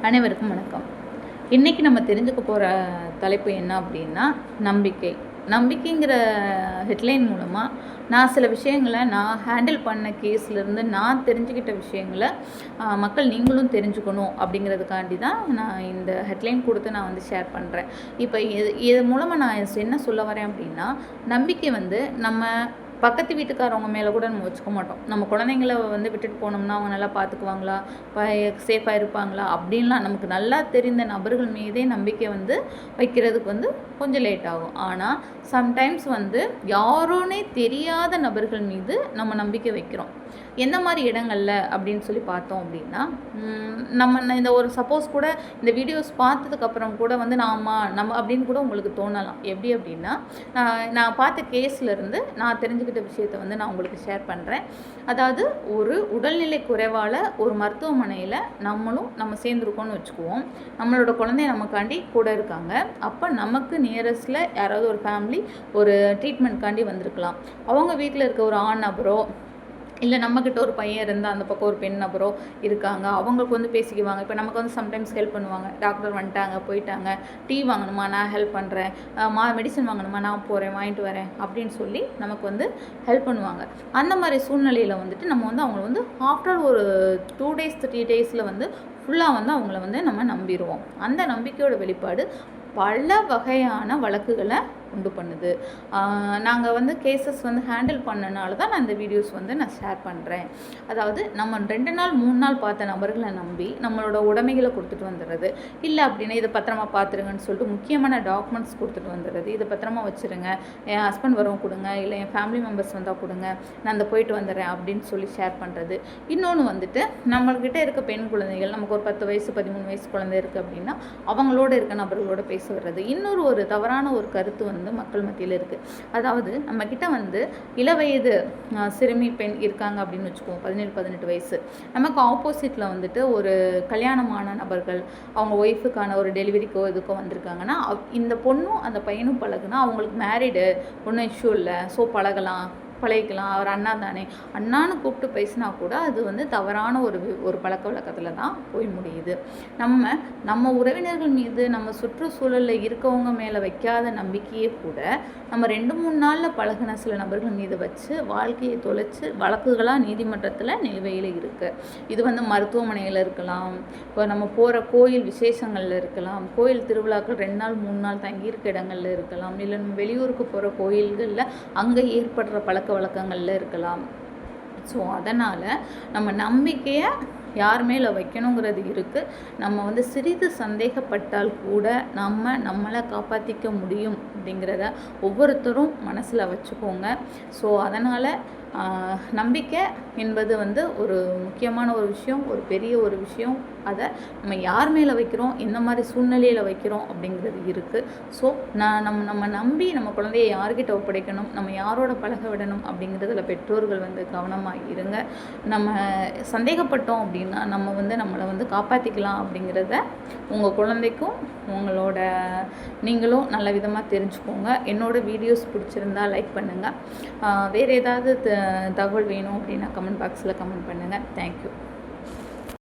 அனைவருக்கும் வணக்கம். இன்றைக்கி நம்ம தெரிஞ்சுக்க போகிற தலைப்பு என்ன அப்படின்னா, நம்பிக்கை. நம்பிக்கைங்கிற ஹெட்லைன் மூலமாக நான் சில விஷயங்களை நான் ஹேண்டில் பண்ண கேஸ்லேருந்து நான் தெரிஞ்சுக்கிட்ட விஷயங்களை மக்கள் நீங்களும் தெரிஞ்சுக்கணும் அப்படிங்கிறதுக்காண்டி தான் நான் இந்த ஹெட்லைன் கொடுத்து நான் வந்து ஷேர் பண்ணுறேன். இப்போ இது மூலமாக நான் என்ன சொல்ல வரேன் அப்படின்னா, நம்பிக்கை வந்து நம்ம பக்கத்து வீட்டுக்காரவங்க மேலே கூட நம்ம வச்சுக்க மாட்டோம். நம்ம குழந்தைங்கள வந்து விட்டுட்டு போனோம்னா அவங்க நல்லா பார்த்துக்குவாங்களா, சேஃபாக இருப்பாங்களா அப்படின்லாம் நமக்கு நல்லா தெரிந்த நபர்கள் மீதே நம்பிக்கை வந்து வைக்கிறதுக்கு வந்து கொஞ்சம் லேட் ஆகும். ஆனால் சம்டைம்ஸ் வந்து யாரோனே தெரியாத நபர்கள் மீது நம்ம நம்பிக்கை வைக்கிறோம். எந்த மாதிரி இடங்களில் அப்படின்னு சொல்லி பார்த்தோம் அப்படின்னா, நம்ம இந்த ஒரு சப்போஸ் கூட இந்த வீடியோஸ் பார்த்ததுக்கப்புறம் கூட வந்து நம்ம அப்படின்னு கூட உங்களுக்கு தோணலாம். எப்படி அப்படின்னா, நான் பார்த்த கேஸ்லேருந்து நான் தெரிஞ்சுக்கிட்ட விஷயத்தை வந்து நான் உங்களுக்கு ஷேர் பண்ணுறேன். அதாவது ஒரு உடல்நிலை குறைவால் ஒரு மருத்துவமனையில் நம்ம சேர்ந்துருக்கோன்னு வச்சுக்குவோம். நம்மளோட குழந்தை நமக்காண்டி கூட இருக்காங்க. அப்போ நமக்கு நியரஸ்ட்டில் யாராவது ஒரு ஃபேமிலி ஒரு ட்ரீட்மெண்ட்காண்டி வந்திருக்கலாம். அவங்க வீட்டில் இருக்க ஒரு ஆண் நபரோ இல்லை நம்மக்கிட்ட ஒரு பையன் இருந்தால் அந்த பக்கம் ஒரு பெண் நபரோ இருக்காங்க. அவங்களுக்கு வந்து பேசிக்குவாங்க. இப்போ நமக்கு வந்து சம்டைம்ஸ் ஹெல்ப் பண்ணுவாங்க. டாக்டர் வந்துட்டாங்க, போயிட்டாங்க, டீ வாங்கணுமா நான் ஹெல்ப் பண்ணுறேன், மெடிசன் வாங்கணுமா நான் போகிறேன் வாங்கிட்டு வரேன் அப்படின்னு சொல்லி நமக்கு வந்து ஹெல்ப் பண்ணுவாங்க. அந்த மாதிரி சூழ்நிலையில் வந்துட்டு நம்ம வந்து அவங்கள வந்து ஆஃப்டர் ஒரு 2 days 3 days வந்து ஃபுல்லாக வந்து அவங்கள வந்து நம்ம நம்பிடுவோம். அந்த நம்பிக்கையோட வெளிப்பாடு பல வகையான வழக்குகளை உண்டு பண்ணுது. நாங்கள் வந்து கேசஸ் வந்து ஹேண்டில் பண்ணனால தான் நான் இந்த வீடியோஸ் வந்து நான் ஷேர் பண்ணுறேன். அதாவது நம்ம 2 நாள் 3 நாள் பார்த்த நபர்களை நம்பி நம்மளோட உடைமைகளை கொடுத்துட்டு வந்துடுறது, இல்லை அப்படின்னா இதை பத்திரமா பார்த்துருங்கன்னு சொல்லிட்டு முக்கியமான டாக்குமெண்ட்ஸ் கொடுத்துட்டு வந்துடுறது, இதை பத்திரமா வச்சுருங்க, என் ஹஸ்பண்ட் வரவும் கொடுங்க, இல்லை என் ஃபேமிலி மெம்பர்ஸ் வந்தால் கொடுங்க, நான் அந்த போயிட்டு வந்துடுறேன் அப்படின்னு சொல்லி ஷேர் பண்ணுறது. இன்னொன்று வந்துட்டு நம்மள்கிட்ட இருக்க பெண் குழந்தைகள், நமக்கு ஒரு 10 வயசு 13 வயசு குழந்தை இருக்குது அப்படின்னா அவங்களோட இருக்க நபர்களோட பேச வர்றது. ஒரு தவறான ஒரு கருத்து வந்து மக்கள் மத்தியில் இருக்குது. அதாவது நம்மக்கிட்ட வந்து இளவயது சிறுமி பெண் இருக்காங்க அப்படின்னு வச்சுக்குவோம், 17-18 வயசு. நமக்கு ஆப்போசிட்டில் வந்துட்டு ஒரு கல்யாணமான நபர்கள் அவங்க ஒய்ஃபுக்கான ஒரு டெலிவரிக்கோ இதுக்கோ வந்திருக்காங்கன்னா, இந்த பொண்ணும் அந்த பையனும் பழகுனா அவங்களுக்கு மேரிடு ஒன்றும் இஷ்யூ இல்லை, ஸோ பழகிக்கலாம், அவர் அண்ணா தானே, அண்ணான்னு கூப்பிட்டு பேசினா கூட அது வந்து தவறான ஒரு பழக்க வழக்கத்தில் தான் போய் முடியுது. நம்ம உறவினர்கள் மீது நம்ம சுற்றுச்சூழலில் இருக்கவங்க மேலே வைக்காத நம்பிக்கையே கூட நம்ம 2-3 நாளில் பழகின சில நபர்கள் மீது வச்சு வாழ்க்கையை தொலைச்சு வழக்குகளாக நீதிமன்றத்தில் நிலுவையில் இருக்குது. இது வந்து மருத்துவமனையில் இருக்கலாம், இப்போ நம்ம போகிற கோயில் விசேஷங்களில் இருக்கலாம், கோயில் திருவிழாக்கள் 2 நாள் 3 நாள் தங்கியிருக்க இடங்களில் இருக்கலாம், இல்லை நம்ம வெளியூருக்கு போகிற கோயில்களில் அங்கே ஏற்படுற பழக்க வழக்கங்களில் இருக்கலாம். ஸோ அதனால் நம்ம நம்பிக்கையை யார் மேலே வைக்கணுங்கிறது இருக்குது. நம்ம வந்து சிறிது சந்தேகப்பட்டால் கூட நம்மளை காப்பாற்றிக்க முடியும் அப்படிங்கிறத ஒவ்வொருத்தரும் மனசில் வச்சுக்கோங்க. ஸோ அதனால் நம்பிக்கை என்பது வந்து ஒரு முக்கியமான ஒரு விஷயம், ஒரு பெரிய ஒரு விஷயம். அதை நம்ம யார் மேலே வைக்கிறோம், எந்த மாதிரி சூழ்நிலையில் வைக்கிறோம் அப்படிங்கிறது இருக்குது. ஸோ நம்ம நம்பி நம்ம குழந்தைய யார்கிட்ட ஒப்படைக்கணும், நம்ம யாரோட பழக விடணும் அப்படிங்கிறதுல பெற்றோர்கள் வந்து கவனமாக இருங்க. நம்ம சந்தேகப்பட்டோம் அப்படின்னா நம்ம வந்து நம்மளை வந்து காப்பாற்றிக்கலாம் அப்படிங்கிறத உங்கள் குழந்தைக்கும் நீங்களும் நல்ல விதமாக தெரிஞ்சுக்கோங்க. என்னோடய வீடியோஸ் பிடிச்சிருந்தா லைக் பண்ணுங்கள். வேறு ஏதாவது தகவல் வேணும் அப்படின்னா கமெண்ட் பாக்ஸில் கமெண்ட் பண்ணுங்கள். தேங்க்யூ.